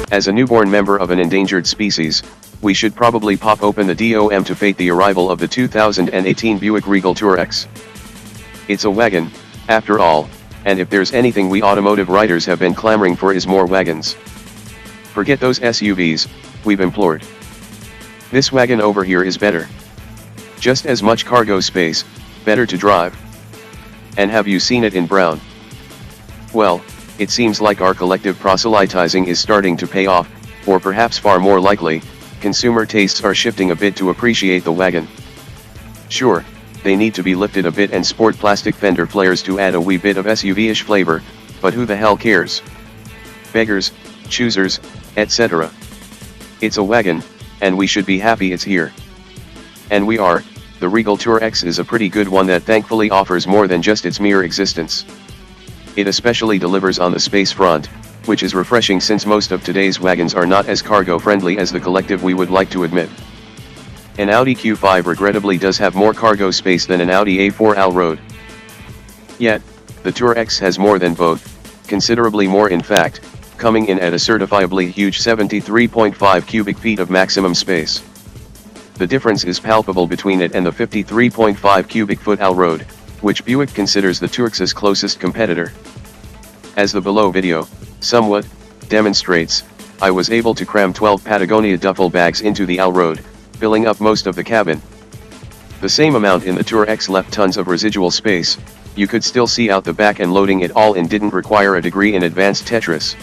As a newborn member of an endangered species, we should probably pop open the DOM to fate the arrival of the 2018 Buick Regal TourX. It's a wagon, after all, and if there's anything we automotive writers have been clamoring for is more wagons. Forget those SUVs, we've implored. This wagon over here is better. Just as much cargo space, better to drive. And have you seen it in brown? Well, it seems like our collective proselytizing is starting to pay off, or perhaps far more likely, consumer tastes are shifting a bit to appreciate the wagon. Sure, they need to be lifted a bit and sport plastic fender flares to add a wee bit of SUV-ish flavor, but who the hell cares? Beggars, choosers, etc. It's a wagon, and we should be happy it's here. And we are. The Regal TourX is a pretty good one that thankfully offers more than just its mere existence. It especially delivers on the space front, which is refreshing since most of today's wagons are not as cargo-friendly as the collective we would like to admit. An Audi Q5 regrettably does have more cargo space than an Audi A4 Allroad. Yet, the TourX has more than both, considerably more in fact, coming in at a certifiably huge 73.5 cubic feet of maximum space. The difference is palpable between it and the 53.5 cubic foot Allroad, which Buick considers the TourX's closest competitor. As the below video, somewhat, demonstrates, I was able to cram 12 Patagonia duffel bags into the Allroad, filling up most of the cabin. The same amount in the TourX left tons of residual space. You could still see out the back, and loading it all in didn't require a degree in advanced Tetris.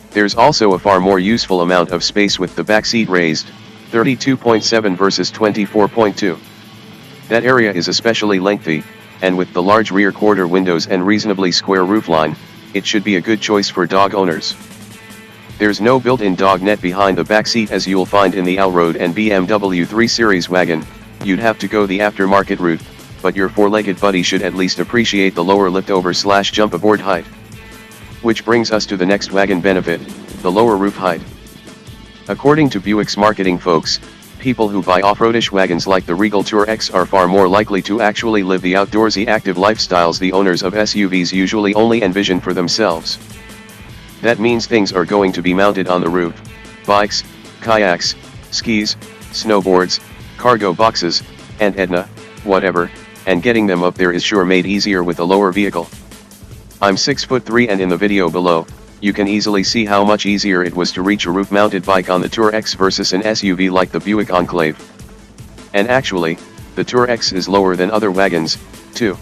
There's also a far more useful amount of space with the back seat raised, 32.7 versus 24.2. That area is especially lengthy, and with the large rear quarter windows and reasonably square roofline, it should be a good choice for dog owners. There's no built-in dog net behind the back seat as you'll find in the Allroad and BMW 3 Series wagon. You'd have to go the aftermarket route, but your four-legged buddy should at least appreciate the lower liftover/jump aboard height. Which brings us to the next wagon benefit, the lower roof height. According to Buick's marketing folks, people who buy off-roadish wagons like the Regal TourX are far more likely to actually live the outdoorsy active lifestyles the owners of SUVs usually only envision for themselves. That means things are going to be mounted on the roof: bikes, kayaks, skis, snowboards, cargo boxes, and whatever, and getting them up there is sure made easier with a lower vehicle. I'm 6'3" and in the video below, you can easily see how much easier it was to reach a roof-mounted bike on the TourX versus an SUV like the Buick Enclave. And actually, the TourX is lower than other wagons, too.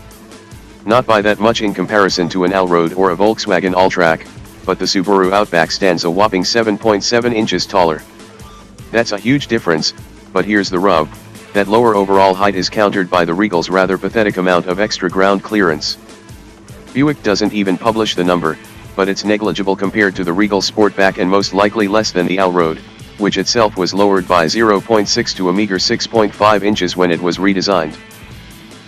Not by that much in comparison to an Allroad or a Volkswagen Alltrack, but the Subaru Outback stands a whopping 7.7 inches taller. That's a huge difference, but here's the rub: that lower overall height is countered by the Regal's rather pathetic amount of extra ground clearance. Buick doesn't even publish the number, but it's negligible compared to the Regal Sportback and most likely less than the Allroad, which itself was lowered by 0.6 to a meager 6.5 inches when it was redesigned.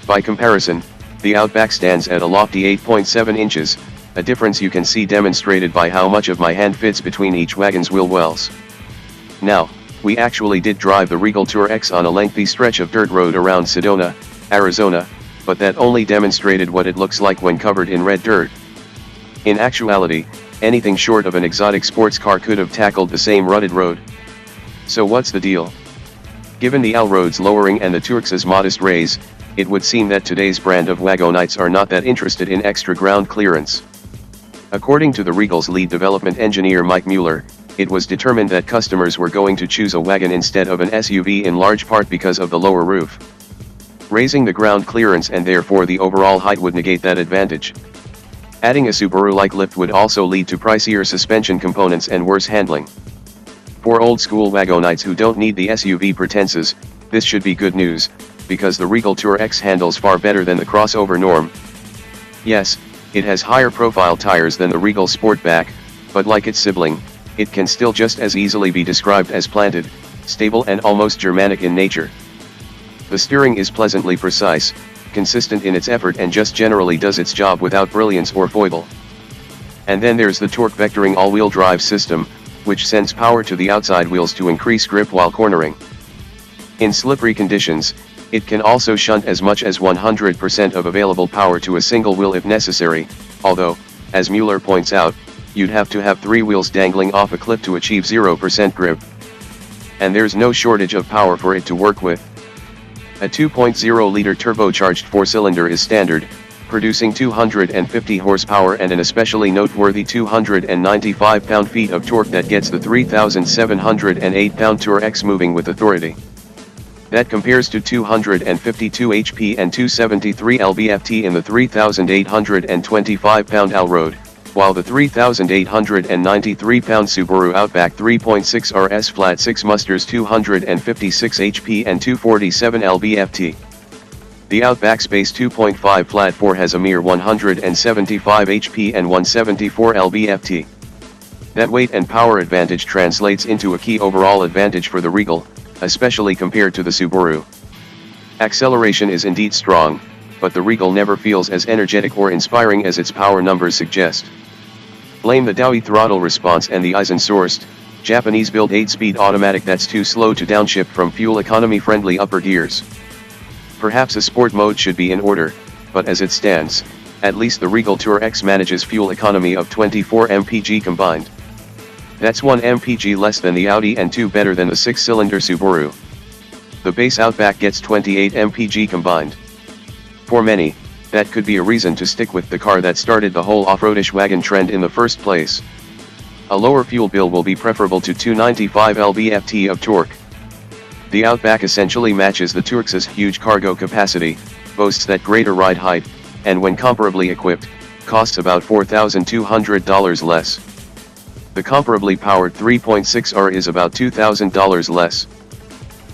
By comparison, the Outback stands at a lofty 8.7 inches, a difference you can see demonstrated by how much of my hand fits between each wagon's wheel wells. Now, we actually did drive the Regal TourX on a lengthy stretch of dirt road around Sedona, Arizona, but that only demonstrated what it looks like when covered in red dirt. In actuality, anything short of an exotic sports car could have tackled the same rutted road. So what's the deal? Given the Allroad's lowering and the TourX's modest raise, it would seem that today's brand of wagonites are not that interested in extra ground clearance. According to the Regal's lead development engineer Mike Mueller, it was determined that customers were going to choose a wagon instead of an SUV in large part because of the lower roof. Raising the ground clearance and therefore the overall height would negate that advantage. Adding a Subaru-like lift would also lead to pricier suspension components and worse handling. For old-school wagonites who don't need the SUV pretenses, this should be good news, because the Regal TourX handles far better than the crossover norm. Yes, it has higher profile tires than the Regal Sportback, but like its sibling, it can still just as easily be described as planted, stable and almost Germanic in nature. The steering is pleasantly precise, consistent in its effort and just generally does its job without brilliance or foible. And then there's the torque vectoring all-wheel drive system, which sends power to the outside wheels to increase grip while cornering. In slippery conditions, it can also shunt as much as 100% of available power to a single wheel if necessary, although, as Mueller points out, you'd have to have 3 wheels dangling off a cliff to achieve 0% grip. And there's no shortage of power for it to work with. A 2.0-liter turbocharged 4-cylinder is standard, producing 250 horsepower and an especially noteworthy 295 pound-feet of torque that gets the 3,708 pound TourX moving with authority. That compares to 252 HP and 273 lb-ft in the 3,825 pound Allroad, while the 3,893 pound Subaru Outback 3.6 RS Flat 6 musters 256 HP and 247 lb-ft. The Outback Space 2.5 Flat 4 has a mere 175 HP and 174 lb-ft. That weight and power advantage translates into a key overall advantage for the Regal, especially compared to the Subaru. Acceleration is indeed strong, but the Regal never feels as energetic or inspiring as its power numbers suggest. Blame the doughy throttle response and the Aisin-sourced, Japanese-built 8-speed automatic that's too slow to downshift from fuel economy-friendly upper gears. Perhaps a sport mode should be in order, but as it stands, at least the Regal TourX manages fuel economy of 24 mpg combined. That's 1 mpg less than the Audi and 2 better than the 6-cylinder Subaru. The base Outback gets 28 mpg combined. For many, that could be a reason to stick with the car that started the whole off-roadish wagon trend in the first place. A lower fuel bill will be preferable to 295 lb-ft of torque. The Outback essentially matches the TourX's huge cargo capacity, boasts that greater ride height, and when comparably equipped, costs about $4,200 less. The comparably powered 3.6R is about $2,000 less.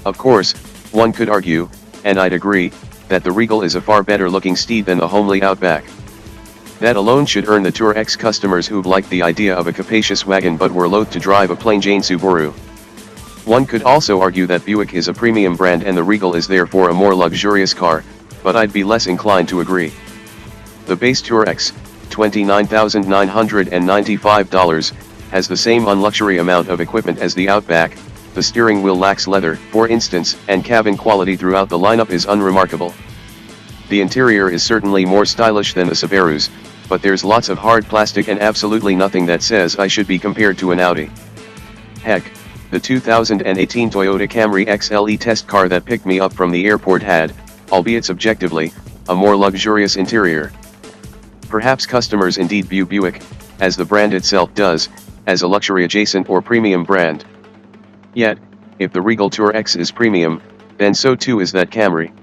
Of course, one could argue, and I'd agree, that the Regal is a far better looking steed than the homely Outback. That alone should earn the TourX customers who've liked the idea of a capacious wagon but were loath to drive a plain Jane Subaru. One could also argue that Buick is a premium brand and the Regal is therefore a more luxurious car, but I'd be less inclined to agree. The base TourX, $29,995, has the same unluxury amount of equipment as the Outback. The steering wheel lacks leather, for instance, and cabin quality throughout the lineup is unremarkable. The interior is certainly more stylish than the Subarus, but there's lots of hard plastic and absolutely nothing that says I should be compared to an Audi. Heck, the 2018 Toyota Camry XLE test car that picked me up from the airport had, albeit subjectively, a more luxurious interior. Perhaps customers indeed view Buick, as the brand itself does, as a luxury adjacent or premium brand. Yet, if the Regal TourX is premium, then so too is that Camry.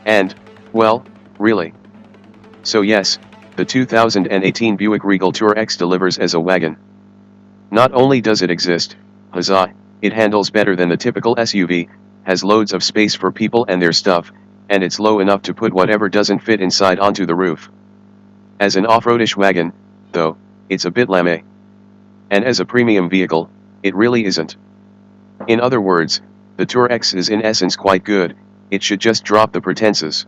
And, well, really. So yes, the 2018 Buick Regal TourX delivers as a wagon. Not only does it exist, huzzah, it handles better than the typical SUV, has loads of space for people and their stuff, and it's low enough to put whatever doesn't fit inside onto the roof. As an off-roadish wagon, though, it's a bit lame. And as a premium vehicle, it really isn't. In other words, the TourX is in essence quite good, it should just drop the pretenses.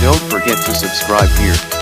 Don't forget to subscribe here.